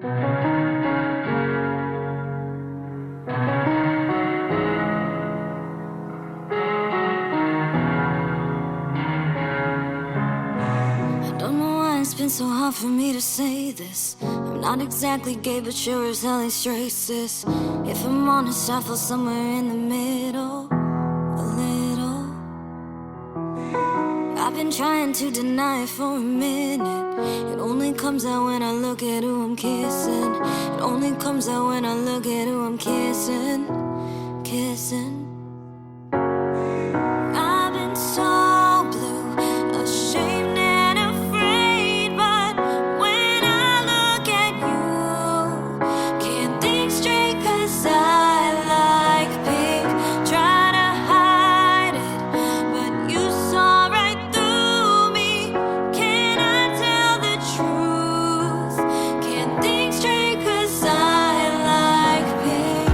Don't know why it's been so hard for me to say this. I'm not exactly gay, but sure as hell ain't straight, sis. If I'm honest, I feel somewhere in the middle, a little. I've been trying to deny it for a minute. It only comes out when I look at who I'm kissing. It only comes out when I look at who I'm kissing, kissing. I've been so blue, ashamed and afraid, but when I look at you, can't think straight 'cause I like pink. Try to hide it, but you saw right through me. Can I tell the truth? Can't think straight 'cause I like pink.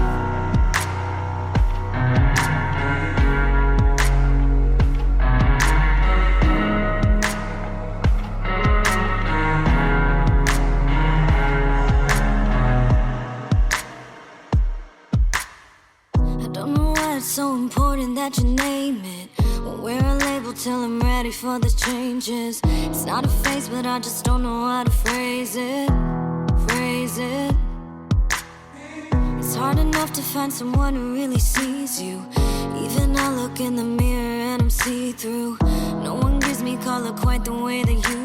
I don't know why it's so important that you name it. Won't wear a label till I'm ready for the changes. It's not a phase, but I just don't know how to phrase it, phrase it. It's hard enough to find someone who really sees you. Even I look in the mirror and I'm see-through. No one gives me color quite the way that you